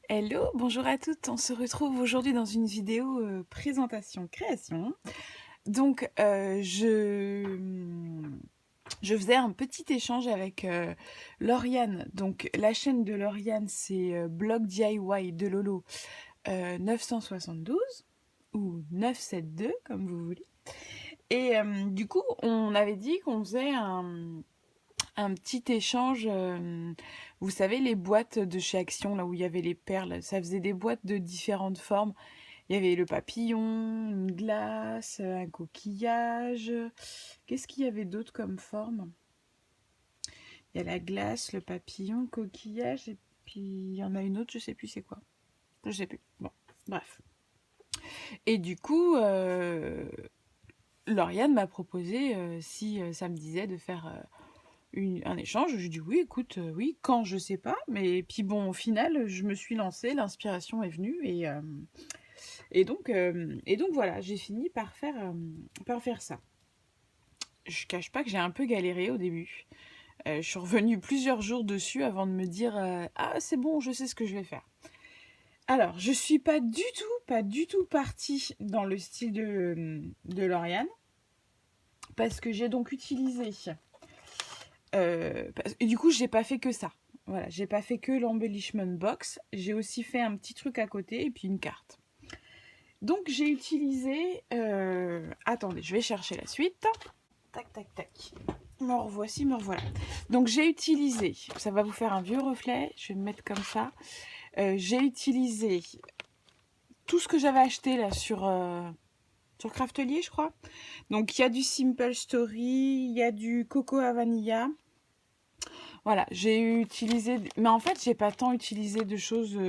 Hello, bonjour à toutes. On se retrouve aujourd'hui dans une vidéo présentation création. Donc, je faisais un petit échange avec Lauriane. Donc, la chaîne de Lauriane, c'est Blog DIY de Lolo 972 ou 972, comme vous voulez. Et du coup, on avait dit qu'on faisait un petit échange. Vous savez, les boîtes de chez Action, là où il y avait les perles, ça faisait des boîtes de différentes formes. Il y avait le papillon, une glace, un coquillage. Qu'est-ce qu'il y avait d'autre comme forme? Il y a la glace, le papillon, le coquillage, et puis il y en a une autre, je sais plus c'est quoi. Je sais plus. Bon, bref. Et du coup, Lauriane m'a proposé si ça me disait de faire un échange. Je lui ai dit oui, écoute, oui, quand je sais pas. Mais puis bon, au final, je me suis lancée, l'inspiration est venue et donc voilà, j'ai fini par faire ça. Je cache pas que j'ai un peu galéré au début. Je suis revenue plusieurs jours dessus avant de me dire ah c'est bon, je sais ce que je vais faire. Alors, je suis pas du tout partie dans le style de Lauriane parce que j'ai donc utilisé et du coup, j'ai pas fait que ça. Voilà, j'ai pas fait que l'embellishment box. J'ai aussi fait un petit truc à côté et puis une carte. Donc j'ai utilisé. Attendez, je vais chercher la suite. Tac, tac, tac. Me revoici, me revoilà. Donc j'ai utilisé. Ça va vous faire un vieux reflet. Je vais me mettre comme ça. J'ai utilisé tout ce que j'avais acheté là sur Craftelier, je crois. Donc il y a du Simple Story, il y a du Coco à Vanilla. Voilà, j'ai utilisé, mais en fait, j'ai pas tant utilisé de choses.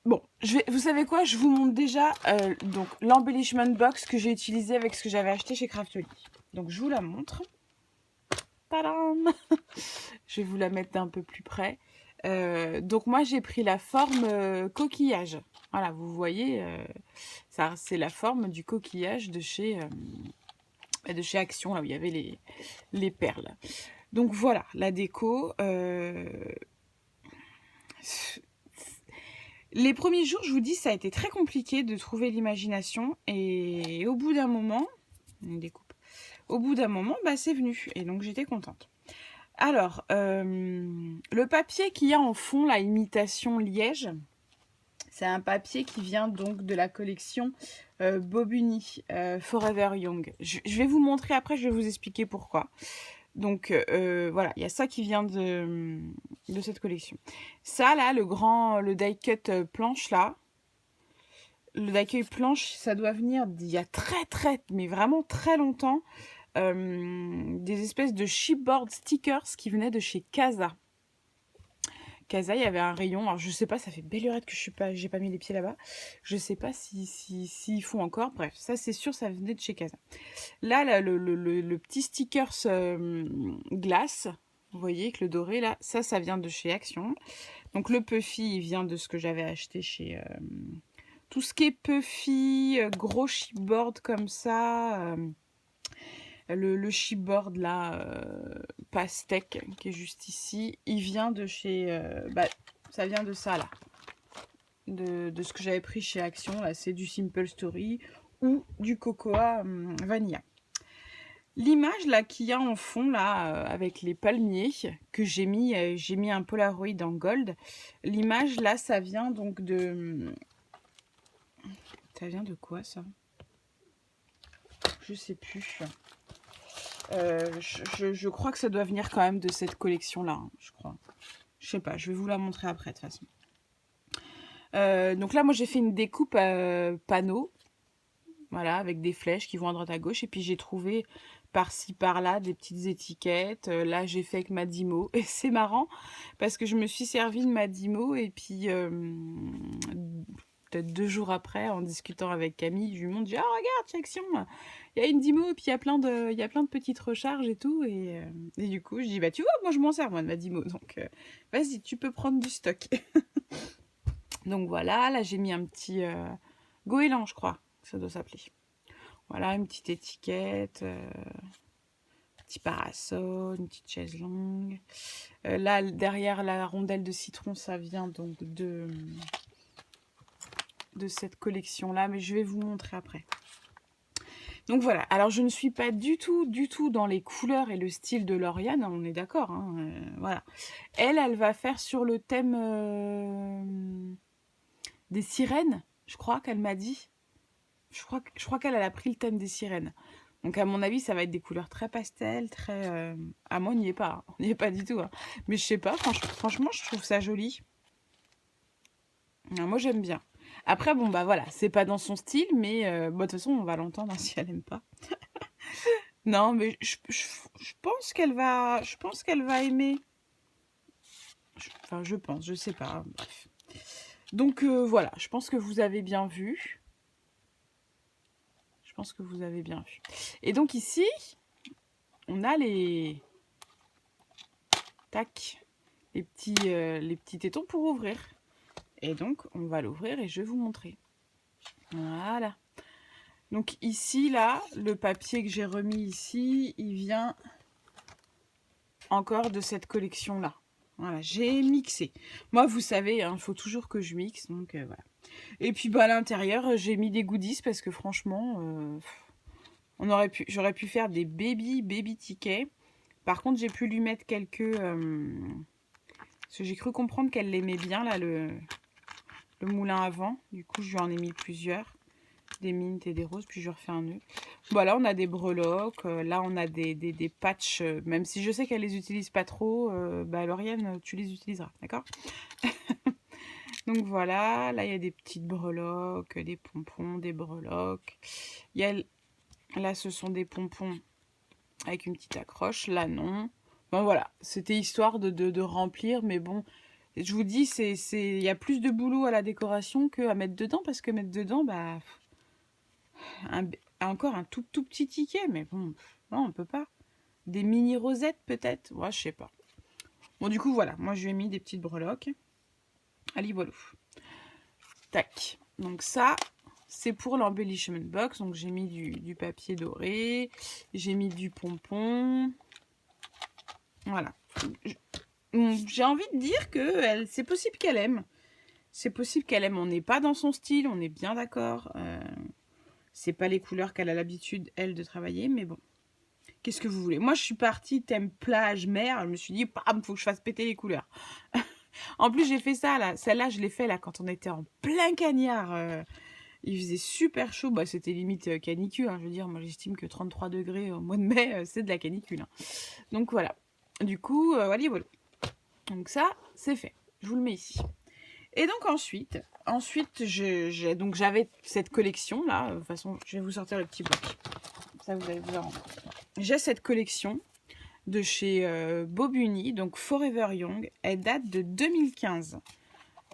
Bon, vous savez quoi? Je vous montre déjà donc l'embellishment box que j'ai utilisé avec ce que j'avais acheté chez Craftly. Donc je vous la montre. Tadam! Je vais vous la mettre d'un peu plus près. Donc moi j'ai pris la forme coquillage. Voilà, vous voyez, ça c'est la forme du coquillage de chez Action, là où il y avait les perles. Donc voilà, la déco. Les premiers jours, je vous dis, ça a été très compliqué de trouver l'imagination. Et au bout d'un moment, on découpe. Au bout d'un moment, bah, c'est venu. Et donc j'étais contente. Alors, le papier qu'il y a en fond, la imitation liège, c'est un papier qui vient donc de la collection Bobuni Forever Young. Je vais vous montrer après, je vais vous expliquer pourquoi. Donc voilà, il y a ça qui vient de cette collection. Ça là, le die cut planche là, le die cut planche, ça doit venir d'il y a mais vraiment très longtemps, des espèces de chipboard stickers qui venaient de chez Casa. Casa, il y avait un rayon, alors je sais pas, ça fait belle lurette que j'ai pas mis les pieds là-bas. Je sais pas s'ils font encore, bref, ça c'est sûr, ça venait de chez Casa. Là, le petit stickers glace, vous voyez, avec le doré, là, ça vient de chez Action. Donc le Puffy, il vient de ce que j'avais acheté chez... tout ce qui est Puffy, gros chipboard comme ça, le chipboard, là, pastèque, qui est juste ici, il vient de chez... ça vient de ça, là. De ce que j'avais pris chez Action, là, c'est du Simple Story ou du Cocoa Vanilla. L'image là qu'il y a en fond là avec les palmiers que j'ai mis un Polaroid en gold. L'image là, ça vient donc de quoi ça? Je sais plus. Je crois que ça doit venir quand même de cette collection là, hein, je crois. Je sais pas, je vais vous la montrer après de toute façon. Donc là moi j'ai fait une découpe panneau. Voilà, avec des flèches qui vont à droite à gauche. Et puis j'ai trouvé par-ci par-là des petites étiquettes. Là j'ai fait avec Madimo. Et c'est marrant parce que je me suis servi de Madimo. Et puis peut-être 2 jours après, en discutant avec Camille, je lui montre, ah regarde, chez Action, il y a une Dimo. Et puis il y a plein de petites recharges et tout. Et du coup je dis, bah tu vois, moi je m'en sers moi de Madimo. Donc vas-y, tu peux prendre du stock. Donc voilà, là j'ai mis un petit goéland, je crois, ça doit s'appeler. Voilà, une petite étiquette. petit parasol, une petite chaise longue. Là, derrière la rondelle de citron, ça vient donc de cette collection-là, mais je vais vous montrer après. Donc voilà, alors je ne suis pas du tout dans les couleurs et le style de Lauriane, on est d'accord, hein, voilà. Elle va faire sur le thème des sirènes, je crois qu'elle m'a dit. Je crois qu'elle a pris le thème des sirènes. Donc à mon avis, ça va être des couleurs très pastel, très... Ah, moi, on n'y est pas, on n'y est pas du tout. Hein. Mais je sais pas, franchement, je trouve ça joli. Moi, j'aime bien. Après, bon, bah voilà, c'est pas dans son style, mais bon, de toute façon, on va l'entendre hein, si elle aime pas. Non, mais je pense qu'elle va... Je pense qu'elle va aimer. Enfin, je sais pas, bref. Donc voilà, je pense que vous avez bien vu. Je pense que vous avez bien vu. Et donc ici, on a les... Tac. Les petits tétons pour ouvrir. Et donc, on va l'ouvrir et je vais vous montrer. Voilà. Donc ici, là, le papier que j'ai remis ici, il vient encore de cette collection-là. Voilà, j'ai mixé. Moi, vous savez, il faut toujours que je mixe, donc voilà. Et puis, bah, à l'intérieur, j'ai mis des goodies parce que franchement, j'aurais pu faire des baby tickets. Par contre, j'ai pu lui mettre quelques... parce que j'ai cru comprendre qu'elle l'aimait bien, là, le moulin à vent. Du coup, je lui en ai mis plusieurs. Des mints et des roses, puis je refais un nœud. Voilà, on a des breloques. Là, on a des patchs. Même si je sais qu'elle les utilise pas trop, bah, Lauriane, tu les utiliseras, d'accord? Donc voilà, là, il y a des petites breloques, des pompons, des breloques. Il y a... Là, ce sont des pompons avec une petite accroche. Là, non. Bon, voilà, c'était histoire de remplir, mais bon... Je vous dis, il y a plus de boulot à la décoration qu'à mettre dedans, parce que mettre dedans, bah... Encore un tout petit ticket, mais bon, non, on peut pas. Des mini rosettes, peut-être? Ouais, je sais pas. Bon, du coup, voilà. Moi, je lui ai mis des petites breloques. Allez, voilà. Tac. Donc ça, c'est pour l'embellishment box. Donc, j'ai mis du papier doré. J'ai mis du pompon. Voilà. J'ai envie de dire que c'est possible qu'elle aime. C'est possible qu'elle aime. On n'est pas dans son style, on est bien d'accord. C'est pas les couleurs qu'elle a l'habitude, elle, de travailler, mais bon. Qu'est-ce que vous voulez? Moi, je suis partie thème plage, mer. Je me suis dit, bam, faut que je fasse péter les couleurs. En plus, j'ai fait ça, là. Celle-là, je l'ai fait, là, quand on était en plein cagnard. Il faisait super chaud. Bah, c'était limite canicule. Hein. Je veux dire, moi, j'estime que 33 degrés au mois de mai, c'est de la canicule. Hein. Donc, voilà. Du coup, voilà. Donc, ça, c'est fait. Je vous le mets ici. Et donc, ensuite j'avais cette collection-là. De toute façon, je vais vous sortir le petit bloc. Ça, vous allez vous en rendre compte. J'ai cette collection de chez Bobuni, donc Forever Young. Elle date de 2015.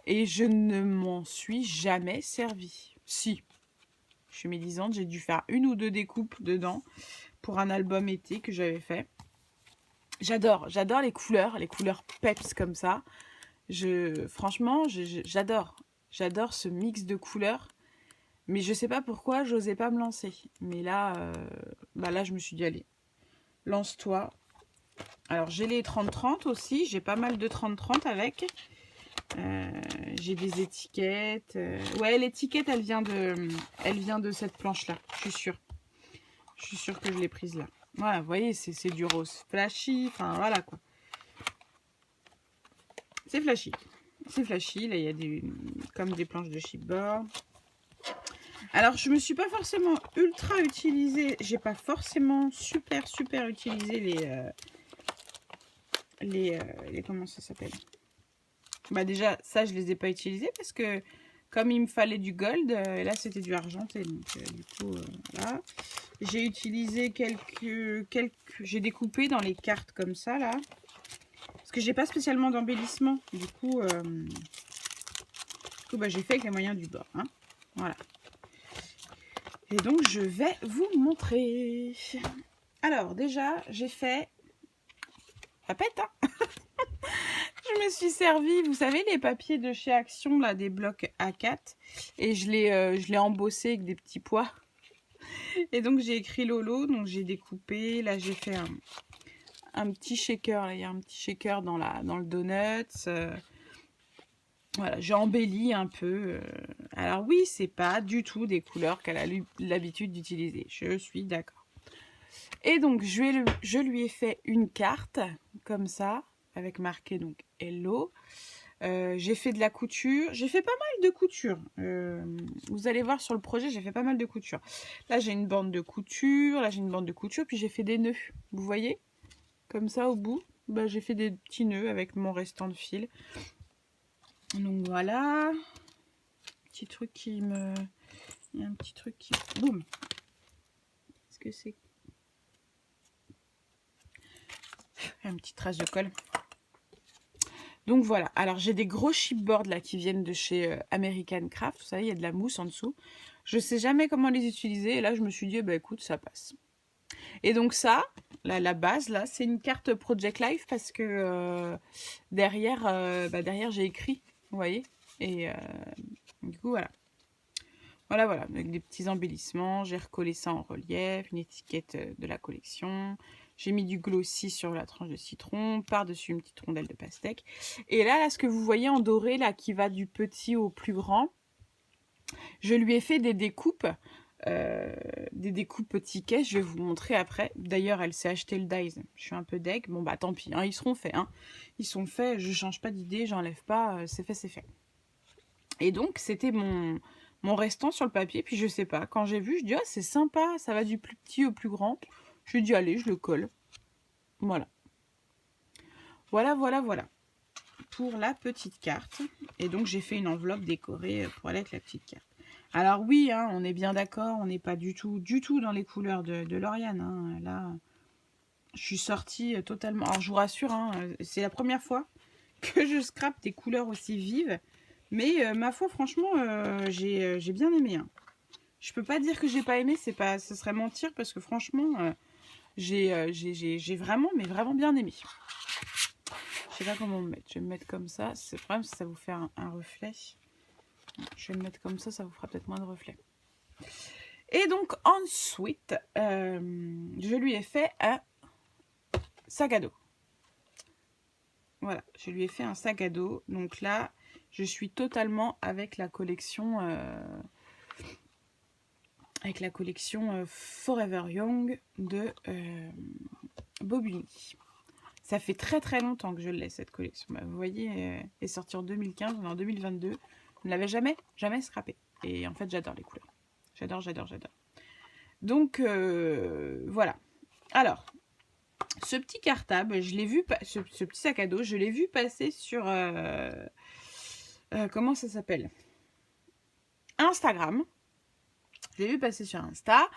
Et je ne m'en suis jamais servie. Si, je suis médisante, j'ai dû faire 1 ou 2 découpes dedans pour un album été que j'avais fait. J'adore les couleurs peps comme ça. Franchement, j'adore. J'adore ce mix de couleurs. Mais je sais pas pourquoi, j'osais pas me lancer. Mais là, là, je me suis dit, allez, lance-toi. Alors, j'ai les 30-30 aussi. J'ai pas mal de 30-30 avec. J'ai des étiquettes. Ouais, l'étiquette, elle vient de cette planche-là. Je suis sûre. Je suis sûre que je l'ai prise là. Voilà, vous voyez, c'est du rose flashy. Enfin, voilà, quoi. C'est flashy. C'est flashy. Là, il y a comme des planches de chipboard. Alors, je me suis pas forcément ultra utilisé. J'ai pas forcément super utilisé les comment ça s'appelle? Bah déjà, ça, je les ai pas utilisés parce que comme il me fallait du gold, là, c'était du argenté. Donc, du coup, là. J'ai utilisé quelques... J'ai découpé dans les cartes comme ça, là. Parce que j'ai pas spécialement d'embellissement. Du coup, bah, j'ai fait avec les moyens du bord. Hein. Voilà. Et donc, je vais vous montrer. Alors, déjà, j'ai fait... Ça pète, hein. Je me suis servi, vous savez, les papiers de chez Action, là, des blocs A4. Et je l'ai embossé avec des petits pois. Et donc j'ai écrit Lolo, donc j'ai découpé. Là j'ai fait un petit shaker. Là il y a un petit shaker dans le donut. Voilà, j'ai embelli un peu. Alors oui, c'est pas du tout des couleurs qu'elle a l'habitude d'utiliser. Je suis d'accord. Et donc je lui ai fait une carte comme ça, avec marqué donc Hello. J'ai fait de la couture. J'ai fait pas mal de couture. Vous allez voir sur le projet, j'ai fait pas mal de couture. Là, j'ai une bande de couture. Là, j'ai une bande de couture. Puis j'ai fait des nœuds. Vous voyez? Comme ça, au bout, bah, j'ai fait des petits nœuds avec mon restant de fil. Donc voilà. Petit truc qui me... Il y a un petit truc qui... Boum! Qu'est-ce que c'est? Une petite trace de colle. Donc voilà, alors j'ai des gros chipboards là qui viennent de chez American Craft, vous savez, il y a de la mousse en dessous. Je sais jamais comment les utiliser et là je me suis dit, bah écoute, ça passe. Et donc ça, la base là, c'est une carte Project Life parce que derrière, derrière j'ai écrit, vous voyez. Et du coup voilà. Voilà, avec des petits embellissements, j'ai recollé ça en relief, une étiquette de la collection. J'ai mis du glossy sur la tranche de citron, par-dessus une petite rondelle de pastèque. Et là, ce que vous voyez en doré, là, qui va du petit au plus grand, je lui ai fait des découpes tickets. Je vais vous montrer après. D'ailleurs, elle s'est acheté le dies. Je suis un peu deg. Bon, bah tant pis, hein, ils seront faits. Hein. Ils sont faits, je change pas d'idée, j'enlève pas, c'est fait, c'est fait. Et donc, c'était mon restant sur le papier. Puis je sais pas, quand j'ai vu, je dis, ah, c'est sympa, ça va du plus petit au plus grand. Je dis, allez, je le colle. Voilà. Voilà. Pour la petite carte. Et donc, j'ai fait une enveloppe décorée pour aller avec la petite carte. Alors oui, hein, on est bien d'accord, on n'est pas du tout dans les couleurs de Lauriane. Hein. Là, je suis sortie totalement... Alors, je vous rassure, hein, c'est la première fois que je scrape des couleurs aussi vives. Mais ma foi, franchement, j'ai bien aimé. Hein. Je peux pas dire que j'ai pas aimé, ce serait mentir parce que franchement, j'ai vraiment, mais vraiment bien aimé. Je sais pas comment me mettre. Je vais me mettre comme ça. C'est le problème, ça vous fait un reflet. Je vais me mettre comme ça vous fera peut-être moins de reflet. Et donc ensuite, je lui ai fait un sac à dos. Voilà, je lui ai fait un sac à dos. Donc là, je suis totalement avec la collection Forever Young de Bobigny. Ça fait très longtemps que je l'ai, cette collection. Bah, vous voyez, elle est sortie en 2015, on est en 2022. Je ne l'avais jamais scrappée. Et en fait, j'adore les couleurs. J'adore. Donc, voilà. Alors, ce petit cartable, je l'ai vu, ce petit sac à dos, je l'ai vu passer sur... comment ça s'appelle? Instagram. Je l'ai vu passer sur Insta.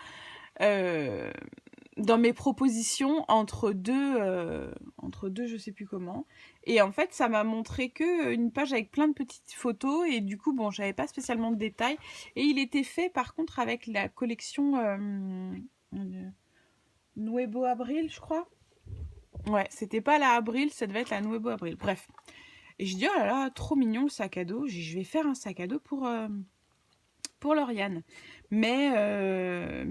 Dans mes propositions entre deux, je sais plus comment. Et en fait, ça m'a montré que une page avec plein de petites photos. Et du coup, bon, j'avais pas spécialement de détails. Et il était fait, par contre, avec la collection Nuevo Abril, je crois. Ouais, c'était pas la Abril, ça devait être la Nuevo Abril. Bref. Et je dis, oh là là, trop mignon le sac à dos. Je vais faire un sac à dos pour Lauriane. Mais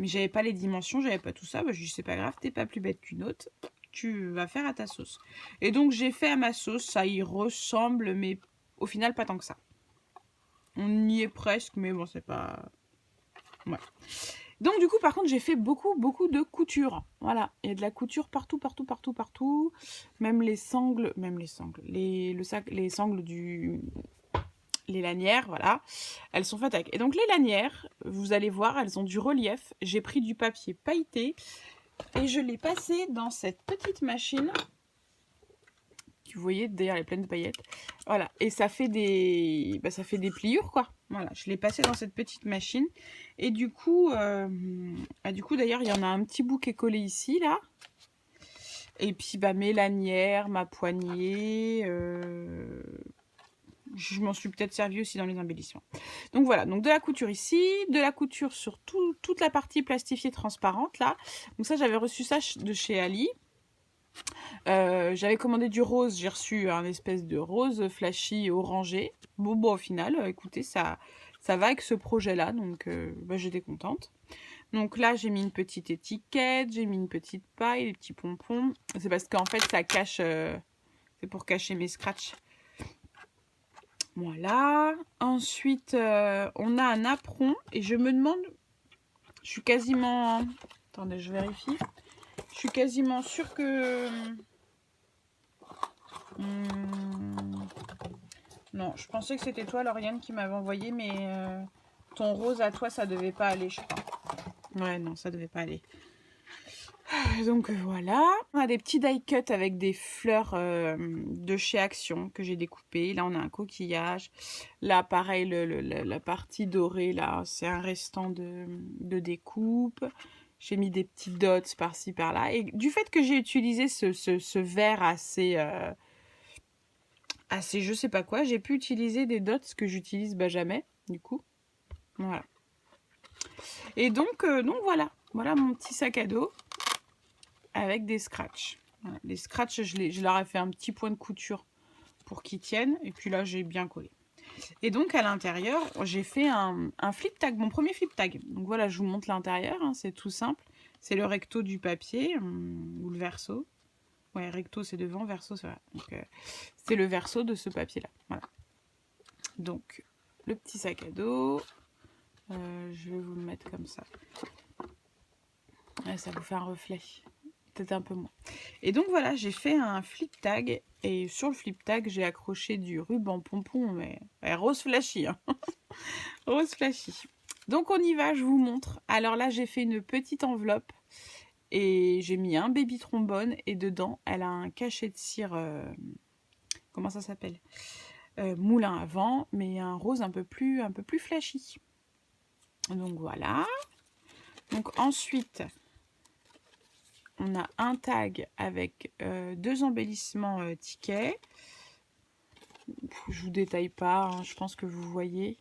j'avais pas les dimensions, j'avais pas tout ça. Bah, je dis, c'est pas grave, t'es pas plus bête qu'une autre. Tu vas faire à ta sauce. Et donc, j'ai fait à ma sauce. Ça y ressemble, mais au final, pas tant que ça. On y est presque, mais bon, c'est pas... Ouais. Donc, du coup, par contre, j'ai fait beaucoup de couture. Voilà. Il y a de la couture partout. Même les sangles... les sangles du... Les lanières, voilà, elles sont faites avec. Et donc les lanières, vous allez voir, elles ont du relief. J'ai pris du papier pailleté et je l'ai passé dans cette petite machine. Vous voyez, d'ailleurs, elle est pleine de paillettes. Voilà, et ça fait des pliures, quoi. Voilà, je l'ai passé dans cette petite machine. Et du coup, d'ailleurs, il y en a un petit bout qui est collé ici, là. Et puis, mes lanières, ma poignée... Je m'en suis peut-être servi aussi dans les embellissements. Donc voilà, donc de la couture ici, de la couture sur toute la partie plastifiée transparente là. Donc ça, j'avais reçu ça de chez Ali. J'avais commandé du rose, j'ai reçu un espèce de rose flashy orangé. Bon, au final, écoutez, ça va avec ce projet-là, donc j'étais contente. Donc là, j'ai mis une petite étiquette, j'ai mis une petite paille, des petits pompons. C'est parce qu'en fait, ça cache... c'est pour cacher mes scratchs. Voilà. Ensuite, on a un apron. Et je me demande... Je suis quasiment... Attendez, je vérifie. Je suis quasiment sûre que... Non, je pensais que c'était toi, Lauriane, qui m'avait envoyé, mais ton rose à toi, ça devait pas aller, je crois. Ouais, non, ça devait pas aller. Donc voilà. On a des petits die cut avec des fleurs de chez Action que j'ai découpées. Là, on a un coquillage. Là, pareil, la partie dorée, là, c'est un restant de découpe. J'ai mis des petits dots par-ci, par-là. Et du fait que j'ai utilisé ce vert assez je sais pas quoi, j'ai pu utiliser des dots que j'utilise jamais, du coup. Voilà. Et donc voilà. Voilà mon petit sac à dos avec des scratchs. Voilà. Les scratchs, je leur ai fait un petit point de couture pour qu'ils tiennent. Et puis là, j'ai bien collé. Et donc, à l'intérieur, j'ai fait un flip tag, mon premier flip tag. Donc voilà, je vous montre l'intérieur, hein, c'est tout simple. C'est le recto du papier, ou le verso. Ouais, recto c'est devant, verso c'est là. Donc c'est le verso de ce papier-là. Voilà. Donc, le petit sac à dos. Je vais vous le mettre comme ça. Ouais, ça vous fait un reflet. Peut-être un peu moins. Et donc voilà, j'ai fait un flip tag. Et sur le flip tag, j'ai accroché du ruban pompon, mais rose flashy. Hein. Rose flashy. Donc on y va, je vous montre. Alors là, j'ai fait une petite enveloppe. Et j'ai mis un baby trombone. Et dedans, elle a un cachet de cire... comment ça s'appelle, moulin à vent, mais un rose un peu plus flashy. Donc voilà. Donc ensuite, on a un tag avec deux embellissements tickets. Je vous détaille pas, hein, je pense que vous voyez.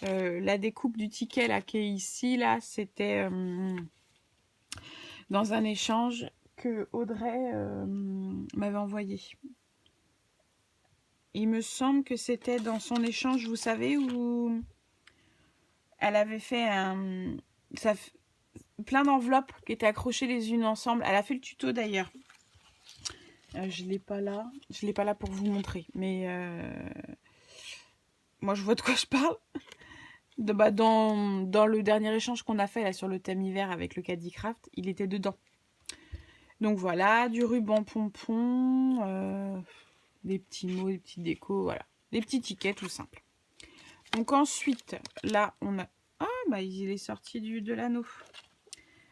La découpe du ticket là qui est ici, là, c'était dans un échange que Audrey m'avait envoyé. Il me semble que c'était dans son échange, vous savez, où elle avait fait plein d'enveloppes qui étaient accrochées les unes ensemble. Elle a fait le tuto d'ailleurs. Je l'ai pas là. Je l'ai pas là pour vous montrer. Mais moi, je vois de quoi je parle. Dans le dernier échange qu'on a fait là sur le thème hiver avec le Caddy Craft, il était dedans. Donc voilà, du ruban pompon, des petits mots, des petits décos, voilà. Des petits tickets tout simples. Donc ensuite, là, on a... Ah, bah il est sorti de l'anneau.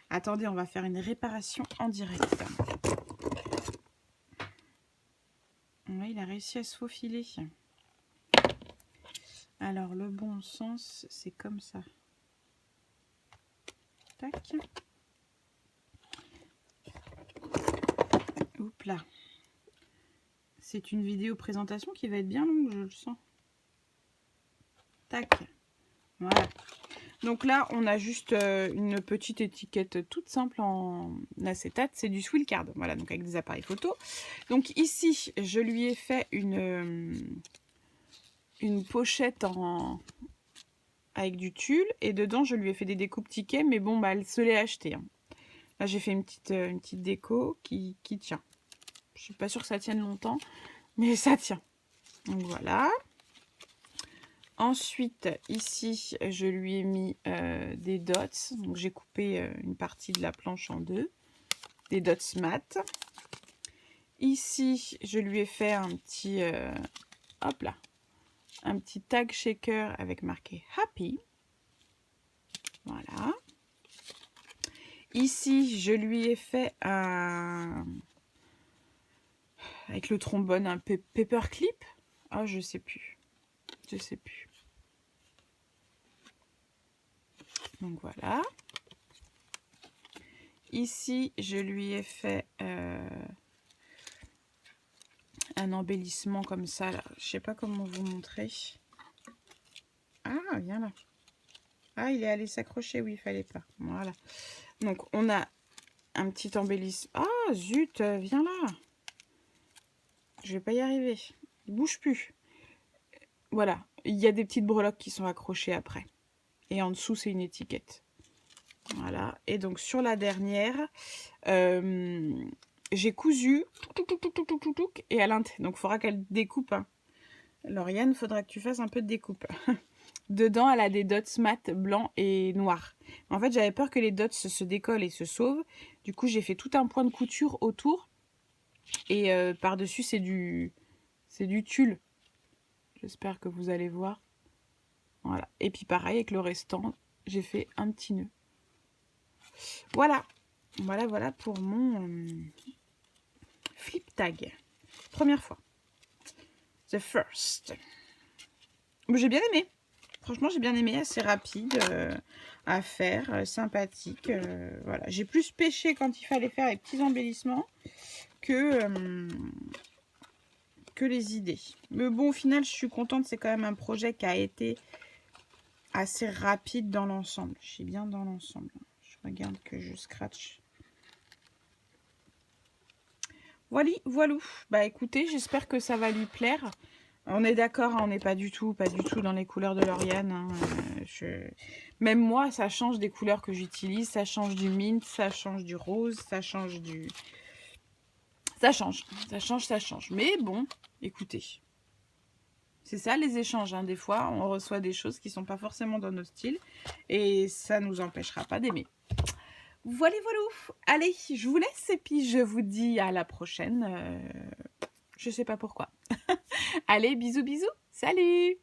Attendez, on va faire une réparation en direct. Ouais, il a réussi à se faufiler. Alors, le bon sens, c'est comme ça. Tac. Oups là. C'est une vidéo présentation qui va être bien longue, je le sens. Tac. Voilà. Donc là, on a juste une petite étiquette toute simple en acétate. C'est du Swilcard. Voilà, donc avec des appareils photo. Donc ici, je lui ai fait une pochette avec du tulle. Et dedans, je lui ai fait des découpes tickets. Mais bon, bah, elle se l'est achetée. Hein. Là, j'ai fait une petite déco qui tient. Je suis pas sûre que ça tienne longtemps, mais ça tient. Donc voilà. Ensuite, ici, je lui ai mis des dots. Donc j'ai coupé une partie de la planche en deux. Des dots mat. Ici, je lui ai fait un petit... hop là. Un petit tag shaker avec marqué Happy. Voilà. Ici, je lui ai fait avec le trombone, un paperclip. Ah, je sais plus. Je sais plus. Donc voilà. Ici, je lui ai fait un embellissement comme ça. Là. Je sais pas comment vous montrer. Ah, viens là. Ah, il est allé s'accrocher. Oui, il fallait pas. Voilà. Donc, on a un petit embellissement. Ah, zut, viens là. Je vais pas y arriver. Il bouge plus. Voilà. Il y a des petites breloques qui sont accrochées après. Et en dessous, c'est une étiquette. Voilà. Et donc, sur la dernière, j'ai cousu. Et à l'intérieur, donc, il faudra qu'elle découpe. Hein. Lauriane, il faudra que tu fasses un peu de découpe. Dedans, elle a des dots mat blancs et noirs. En fait, j'avais peur que les dots se décollent et se sauvent. Du coup, j'ai fait tout un point de couture autour. Et par-dessus, c'est du tulle. J'espère que vous allez voir. Voilà. Et puis pareil, avec le restant, j'ai fait un petit nœud. Voilà. Voilà pour mon flip tag. Première fois. The first. J'ai bien aimé. Franchement, j'ai bien aimé. Assez rapide à faire. Sympathique. Voilà. J'ai plus pêché quand il fallait faire les petits embellissements que les idées. Mais bon, au final, je suis contente. C'est quand même un projet qui a été assez rapide dans l'ensemble. Je suis bien dans l'ensemble. Je regarde que je scratch. Voilou. Bah écoutez, j'espère que ça va lui plaire. On est d'accord, hein, on n'est pas du tout dans les couleurs de Lauriane. Hein. Même moi, ça change des couleurs que j'utilise. Ça change du mint, ça change du rose, ça change du... Ça change. Mais bon, écoutez. C'est ça les échanges. Hein. Des fois, on reçoit des choses qui ne sont pas forcément dans nos styles. Et ça ne nous empêchera pas d'aimer. Voilà. Allez, je vous laisse et puis je vous dis à la prochaine. Je sais pas pourquoi. Allez, bisous. Salut!